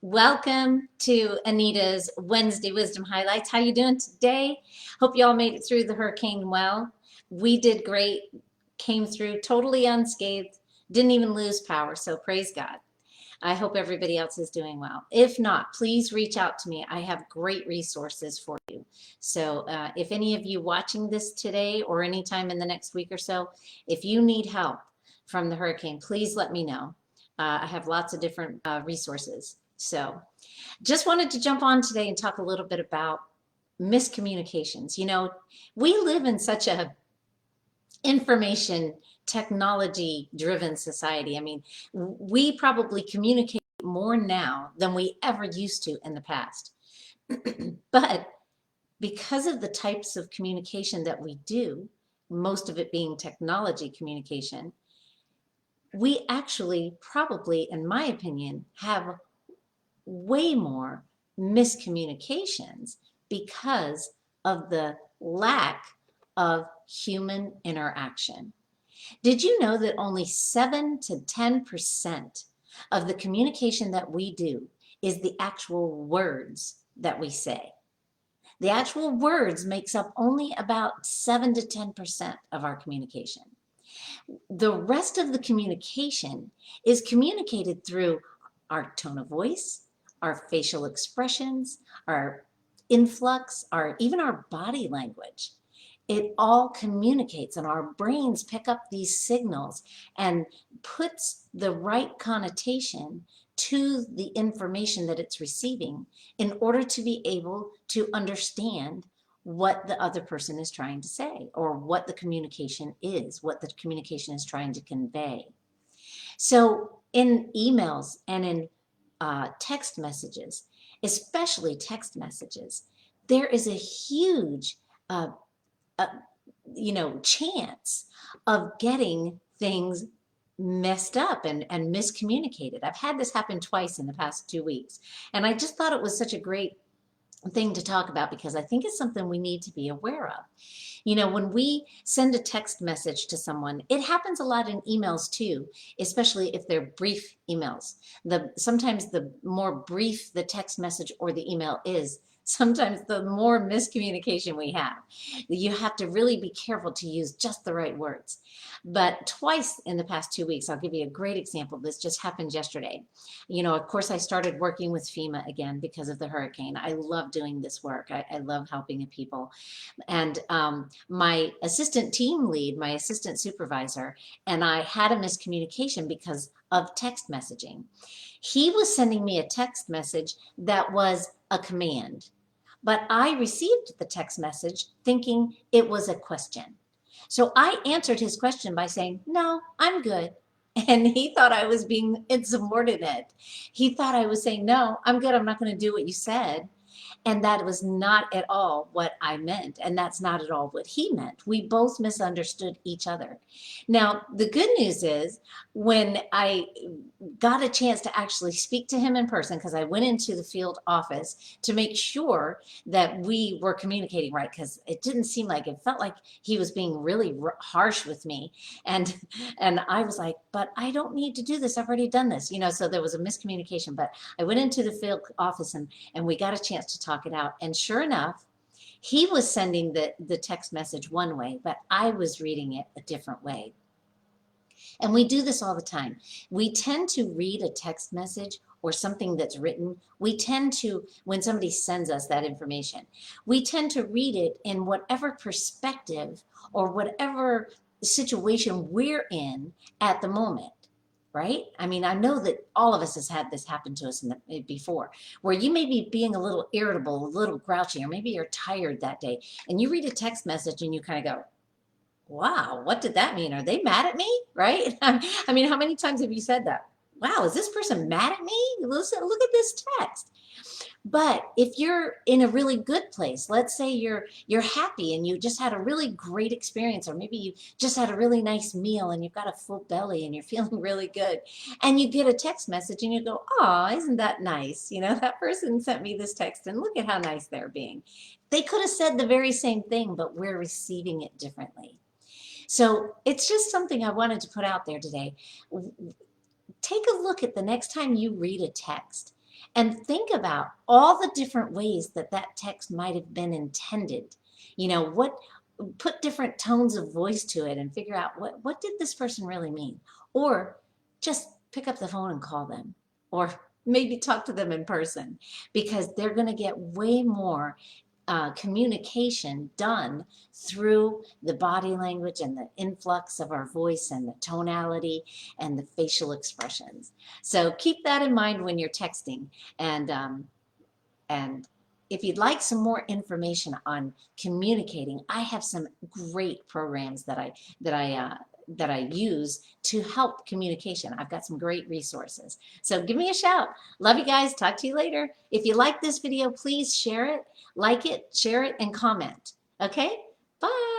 Welcome to Anita's Wednesday Wisdom Highlights. How you doing today? Hope you all made it through the hurricane well. We did great, came through totally unscathed, didn't even lose power, so praise God. I hope everybody else is doing well. If not, please reach out to me. I have great resources for you. So if any of you watching this today or anytime in the next week or so, if you need help from the hurricane, please let me know. I have lots of different resources. So just wanted to jump on today and talk a little bit about miscommunications. We live in such a information technology driven society. I mean, we probably communicate more now than we ever used to in the past. But because of the types of communication that we do, most of it being technology communication, we actually probably, in my opinion, have way more miscommunications because of the lack of human interaction. Did you know that only 7 to 10% of the communication that we do is the actual words that we say? The actual words makes up only about 7 to 10% of our communication. The rest of the communication is communicated through our tone of voice, our facial expressions, our influx, even our body language. It all communicates, and our brains pick up these signals and puts the right connotation to the information that it's receiving in order to be able to understand what the other person is trying to say, or what the communication is, what the communication is trying to convey. So in emails and in text messages, especially text messages, there is a huge uh, uh, chance of getting things messed up and miscommunicated. I've had this happen twice in the past 2 weeks, and I just thought it was such a great thing to talk about because I think it's something we need to be aware of. When we send a text message to someone, it happens a lot in emails too, especially if they're brief emails. Sometimes the more brief the text message or the email is, sometimes the more miscommunication we have. You have to really be careful to use just the right words. But twice in the past 2 weeks, I'll give you a great example. This just happened yesterday. Of course, I started working with FEMA again because of the hurricane. I love doing this work. I love helping people. And my assistant team lead, my assistant supervisor, and I had a miscommunication because of text messaging. He was sending me a text message that was a command, but I received the text message thinking it was a question. So I answered his question by saying, "No, I'm good." And he thought I was being insubordinate. He thought I was saying, "No, I'm good. I'm not going to do what you said." And that was not at all what I meant. And that's not at all what he meant. We both misunderstood each other. Now, the good news is when I got a chance to actually speak to him in person, because I went into the field office to make sure that we were communicating right, because it didn't seem like, it felt like he was being really harsh with me. And I was like, but I don't need to do this. I've already done this, so there was a miscommunication. But I went into the field office and we got a chance to talk it out. And sure enough, he was sending the text message one way, but I was reading it a different way. And we do this all the time. We tend to read a text message or something that's written. We tend to, when somebody sends us that information, we tend to read it in whatever perspective or whatever situation we're in at the moment. Right? I mean, I know that all of us has had this happen to us before, where you may be being a little irritable, a little grouchy, or maybe you're tired that day, and you read a text message and you kind of go, "Wow, what did that mean? Are they mad at me?" Right? I mean, how many times have you said that? "Wow, is this person mad at me? Listen, look at this text." But if you're in a really good place, let's say you're happy and you just had a really great experience, or maybe you just had a really nice meal and you've got a full belly and you're feeling really good, and you get a text message and you go, "Oh, isn't that nice? That person sent me this text and look at how nice they're being." They could have said the very same thing, but we're receiving it differently. So it's just something I wanted to put out there today. Take a look at the next time you read a text and think about all the different ways that that text might have been intended. You know, what, put different tones of voice to it and figure out what did this person really mean? Or just pick up the phone and call them, or maybe talk to them in person, because they're going to get way more communication done through the body language and the influx of our voice and the tonality and the facial expressions. So keep that in mind when you're texting. And if you'd like some more information on communicating, I have some great programs that I use to help communication. I've got some great resources. So give me a shout. Love you guys. Talk to you later. If you like this video, please share it, like it, share it, and comment. Okay? Bye.